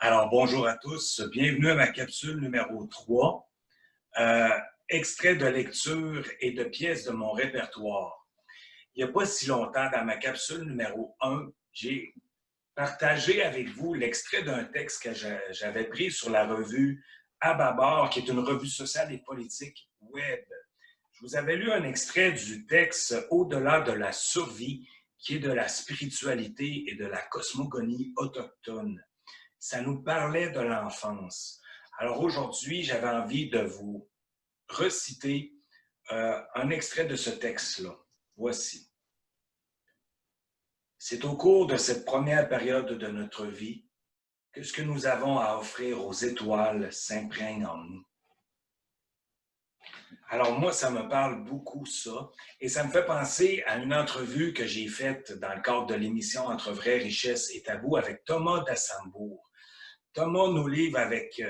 Alors, bonjour à tous. Bienvenue à ma capsule numéro 3. Euh, Extrait de lecture et de pièces de mon répertoire. Il n'y a pas si longtemps, dans ma capsule numéro 1, j'ai partagé avec vous l'extrait d'un texte que j'avais pris sur la revue Ababar, qui est une revue sociale et politique web. Je vous avais lu un extrait du texte Au-delà de la survie, qui est de la spiritualité et de la cosmogonie autochtone. Ça nous parlait de l'enfance. Alors aujourd'hui, j'avais envie de vous reciter un extrait de ce texte-là. Voici. C'est au cours de cette première période de notre vie que ce que nous avons à offrir aux étoiles s'imprègne en nous. Alors moi, ça me parle beaucoup, ça, et ça me fait penser à une entrevue que j'ai faite dans le cadre de l'émission Entre vraie richesse et tabou avec Thomas Dassembourg. Thomas nous livre avec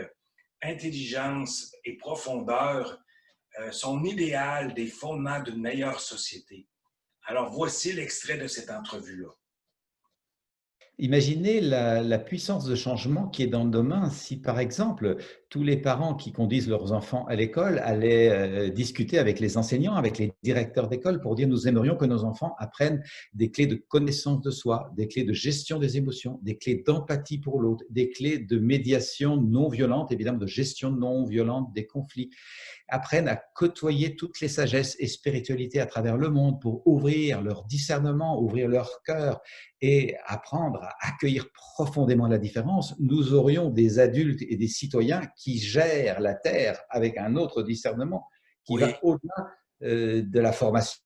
intelligence et profondeur son idéal des fondements d'une meilleure société. Alors voici l'extrait de cette entrevue-là. Imaginez la puissance de changement qui est dans nos mains si, par exemple, tous les parents qui conduisent leurs enfants à l'école allaient discuter avec les enseignants, avec les directeurs d'école pour dire: nous aimerions que nos enfants apprennent des clés de connaissance de soi, des clés de gestion des émotions, des clés d'empathie pour l'autre, des clés de médiation non violente, évidemment de gestion non violente des conflits, apprennent à côtoyer toutes les sagesses et spiritualités à travers le monde pour ouvrir leur discernement, ouvrir leur cœur et apprendre à accueillir profondément la différence, nous aurions des adultes et des citoyens qui gèrent la Terre avec un autre discernement qui Oui, va au-delà de la formation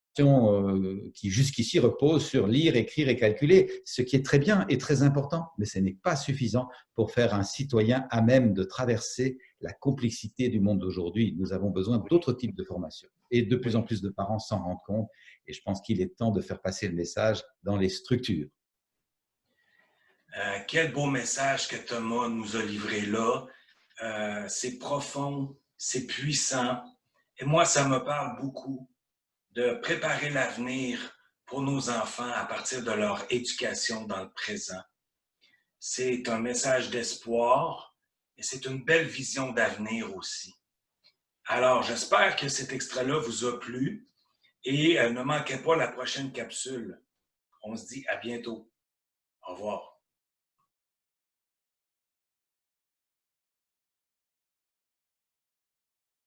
qui jusqu'ici repose sur lire, écrire et calculer, ce qui est très bien et très important, mais ce n'est pas suffisant pour faire un citoyen à même de traverser la complexité du monde d'aujourd'hui. Nous avons besoin oui, d'autres types de formations. Et de plus en oui. plus de parents s'en rendent compte. Et je pense qu'il est temps de faire passer le message dans les structures. Quel beau message que Thomas nous a livré là. C'est profond, c'est puissant. Et moi, ça me parle beaucoup de préparer l'avenir pour nos enfants à partir de leur éducation dans le présent. C'est un message d'espoir et c'est une belle vision d'avenir aussi. Alors, j'espère que cet extrait-là vous a plu et ne manquez pas la prochaine capsule. On se dit à bientôt. Au revoir.